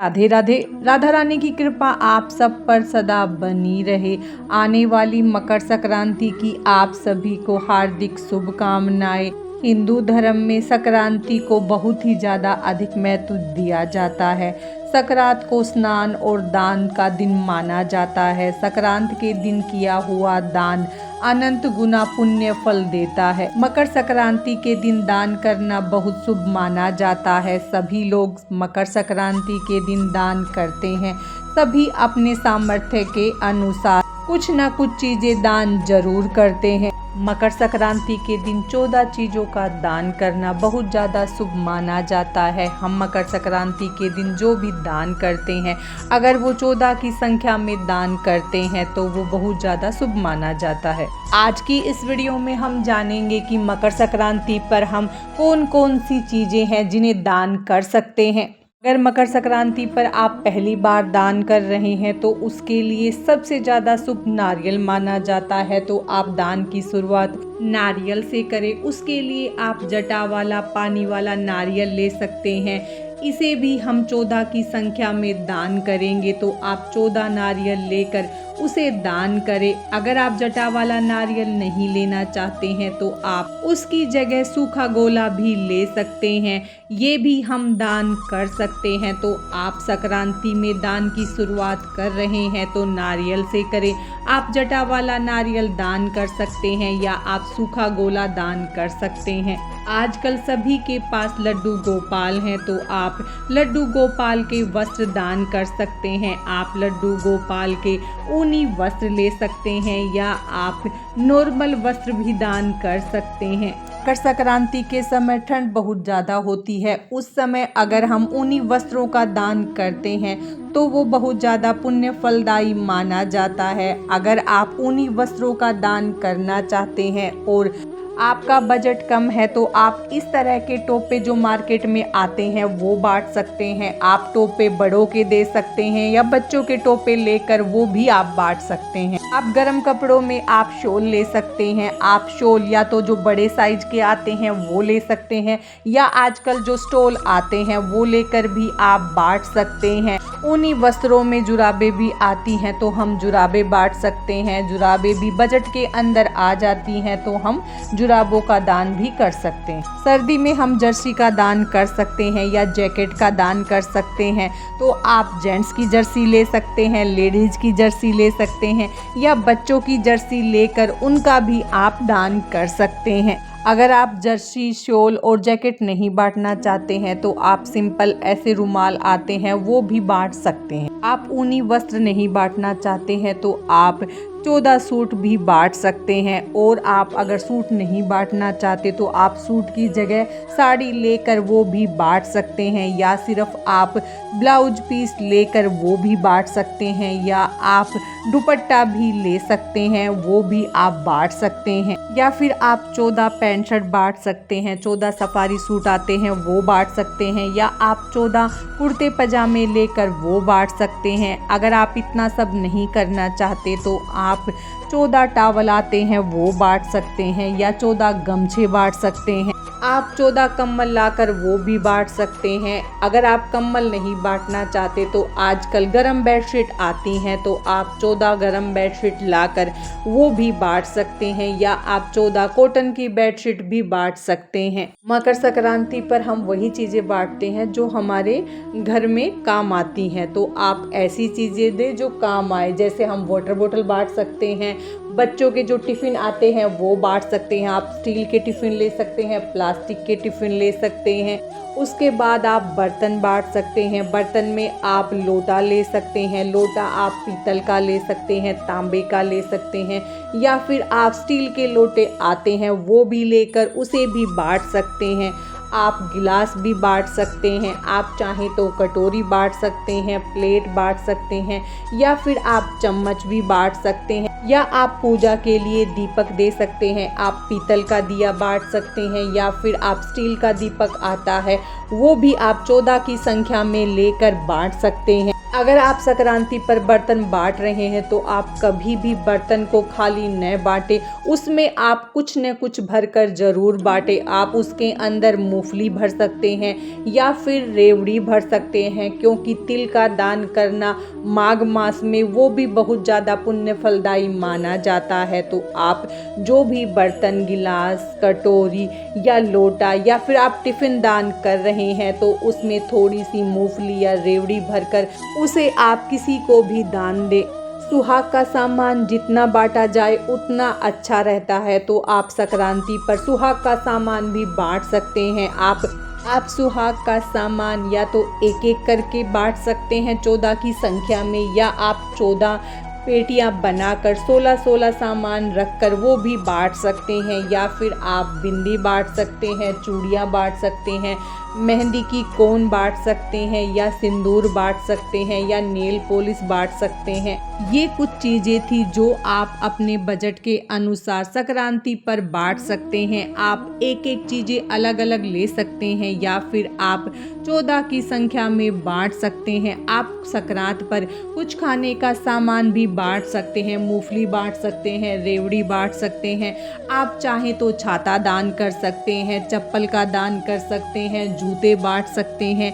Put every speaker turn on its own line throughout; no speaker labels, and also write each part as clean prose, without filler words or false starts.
राधे राधे। राधा रानी की कृपा आप सब पर सदा बनी रहे। आने वाली मकर संक्रांति की आप सभी को हार्दिक शुभकामनाएं। हिंदू धर्म में संक्रांति को बहुत ही ज़्यादा अधिक महत्व दिया जाता है। संक्रांत को स्नान और दान का दिन माना जाता है। संक्रांत के दिन किया हुआ दान अनंत गुना पुण्य फल देता है। मकर संक्रांति के दिन दान करना बहुत शुभ माना जाता है। सभी लोग मकर संक्रांति के दिन दान करते हैं। सभी अपने सामर्थ्य के अनुसार कुछ न कुछ चीजें दान जरूर करते हैं। मकर संक्रांति के दिन 14 चीज़ों का दान करना बहुत ज़्यादा शुभ माना जाता है। हम मकर संक्रांति के दिन जो भी दान करते हैं, अगर वो 14 की संख्या में दान करते हैं तो वो बहुत ज़्यादा शुभ माना जाता है। आज की इस वीडियो में हम जानेंगे कि मकर संक्रांति पर हम कौन कौन सी चीज़ें हैं जिन्हें दान कर सकते हैं। अगर मकर संक्रांति पर आप पहली बार दान कर रहे हैं तो उसके लिए सबसे ज़्यादा शुभ नारियल माना जाता है। तो आप दान की शुरुआत नारियल से करें। उसके लिए आप जटा वाला पानी वाला नारियल ले सकते हैं। इसे भी हम 14 की संख्या में दान करेंगे। तो आप 14 नारियल लेकर उसे दान करें। अगर आप जटा वाला नारियल नहीं लेना चाहते हैं तो आप उसकी जगह सूखा गोला भी ले सकते हैं। ये भी हम दान कर सकते हैं। तो आप संक्रांति में दान की शुरुआत कर रहे हैं तो नारियल से करें। आप जटा वाला नारियल दान कर सकते हैं या आप सूखा गोला दान कर सकते हैं। आजकल सभी के पास लड्डू गोपाल हैं तो आप लड्डू गोपाल के वस्त्र दान कर सकते हैं। आप लड्डू गोपाल के ऊनी वस्त्र ले सकते हैं या आप नॉर्मल वस्त्र भी दान कर सकते हैं। मकर संक्रांति के समय ठंड बहुत ज़्यादा होती है। उस समय अगर हम ऊनी वस्त्रों का दान करते हैं तो वो बहुत ज़्यादा पुण्य फलदायी माना जाता है। अगर आप ऊनी वस्त्रों का दान करना चाहते हैं और आपका बजट कम है तो आप इस तरह के टोपे जो मार्केट में आते हैं वो बांट सकते हैं। आप टोपे बड़ों के दे सकते हैं या बच्चों के टोपे लेकर वो भी आप बांट सकते हैं। आप गर्म कपड़ों में आप शॉल ले सकते हैं। आप शॉल या तो जो बड़े साइज के आते हैं वो ले सकते हैं या आजकल जो स्टॉल आते हैं वो लेकर भी आप बांट सकते हैं। ऊनी वस्त्रों में जुराबे भी आती हैं तो हम जुराबे बांट सकते हैं। जुराबे भी बजट के अंदर आ जाती हैं तो हम जुराबों का दान भी कर सकते हैं। सर्दी में हम जर्सी का दान कर सकते हैं या जैकेट का दान कर सकते हैं। तो आप जेंट्स की जर्सी ले सकते हैं, लेडीज की जर्सी ले सकते हैं या बच्चों की जर्सी लेकर उनका भी आप दान कर सकते हैं। अगर आप जर्सी, शॉल और जैकेट नहीं बांटना चाहते हैं तो आप सिंपल ऐसे रुमाल आते हैं वो भी बांट सकते हैं। आप ऊनी वस्त्र नहीं बांटना चाहते हैं तो आप 14 सूट भी बांट सकते हैं। और आप अगर सूट नहीं बांटना चाहते तो आप सूट की जगह साड़ी लेकर वो भी बांट सकते हैं या सिर्फ आप ब्लाउज पीस लेकर वो भी बांट सकते हैं या आप दुपट्टा भी ले सकते हैं वो भी आप बांट सकते हैं या फिर आप 14 पैंट शर्ट बांट सकते हैं। 14 सफारी सूट आते हैं वो बांट सकते हैं या आप 14 कुर्ते पजामे लेकर वो बांट सकते हैं। अगर आप इतना सब नहीं करना चाहते तो आप 14 टॉवल आते हैं वो बांट सकते हैं या 14 गमछे बांट सकते हैं। आप 14 कम्बल लाकर वो भी बांट सकते हैं। अगर आप कम्बल नहीं बांटना चाहते तो आजकल गरम बेडशीट आती हैं तो आप 14 गरम बेडशीट लाकर वो भी बांट सकते हैं या आप 14 कॉटन की बेडशीट भी बांट सकते हैं। मकर संक्रांति पर हम वही चीज़ें बांटते हैं जो हमारे घर में काम आती हैं। तो आप ऐसी चीज़ें दें जो काम आए। जैसे हम वाटर बोतल बांट सकते हैं, बच्चों के जो टिफ़िन आते हैं वो बांट सकते हैं। आप स्टील के टिफ़िन ले सकते हैं, प्लास्टिक के टिफ़िन ले सकते हैं। उसके बाद आप बर्तन बांट सकते हैं। बर्तन में आप लोटा ले सकते हैं। लोटा आप पीतल का ले सकते हैं, तांबे का ले सकते हैं या फिर आप स्टील के लोटे आते हैं वो भी लेकर उसे भी बांट सकते हैं। आप गिलास भी बांट सकते हैं। आप चाहें तो कटोरी बांट सकते हैं, प्लेट बांट सकते हैं या फिर आप चम्मच भी बांट सकते हैं या आप पूजा के लिए दीपक दे सकते हैं। आप पीतल का दिया बांट सकते हैं या फिर आप स्टील का दीपक आता है वो भी आप 14 की संख्या में लेकर बांट सकते हैं। अगर आप संक्रांति पर बर्तन बांट रहे हैं तो आप कभी भी बर्तन को खाली न बांटें, उसमें आप कुछ न कुछ भरकर ज़रूर बांटें। आप उसके अंदर मूंगफली भर सकते हैं या फिर रेवड़ी भर सकते हैं, क्योंकि तिल का दान करना माघ मास में वो भी बहुत ज़्यादा पुण्य फलदायी माना जाता है। तो आप जो भी बर्तन, गिलास, कटोरी या लोटा या फिर आप टिफ़िन दान कर रहे हैं तो उसमें थोड़ी सी मूंगफली या रेवड़ी भरकर उसे आप किसी को भी दान दें। सुहाग का सामान जितना बांटा जाए उतना अच्छा रहता है, तो आप संक्रांति पर सुहाग का सामान भी बांट सकते हैं। आप सुहाग का सामान या तो एक एक करके बांट सकते हैं 14 की संख्या में, या आप 14 पेटियां बनाकर 16-16 सामान रखकर वो भी बांट सकते हैं, या फिर आप बिंदी बांट सकते हैं, चूड़ियाँ बांट सकते हैं, मेहंदी की कोन बांट सकते हैं, या सिंदूर बांट सकते हैं, या नेल पॉलिश बांट सकते हैं। ये कुछ चीज़ें थी जो आप अपने बजट के अनुसार संक्रांति पर बांट सकते हैं। आप एक एक चीज़ें अलग अलग ले सकते हैं या फिर आप 14 की संख्या में बांट सकते हैं। आप संक्रांत पर कुछ खाने का सामान भी बांट सकते हैं, मूंगफली बांट सकते हैं, रेवड़ी बांट सकते हैं। आप चाहें तो छाता दान कर सकते हैं, चप्पल का दान कर सकते हैं, जूते बांट सकते हैं,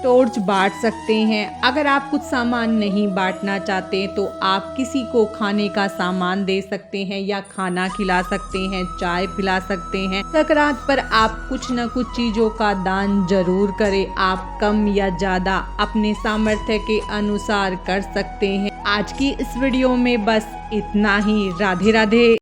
टॉर्च बांट सकते हैं। अगर आप कुछ सामान नहीं बांटना चाहते तो आप किसी को खाने का सामान दे सकते हैं या खाना खिला सकते हैं, चाय पिला सकते हैं। संक्रांत पर आप कुछ न कुछ चीज़ों का दान जरूर करें। आप कम या ज़्यादा अपने सामर्थ्य के अनुसार कर सकते हैं। आज की इस वीडियो में बस इतना ही। राधे राधे।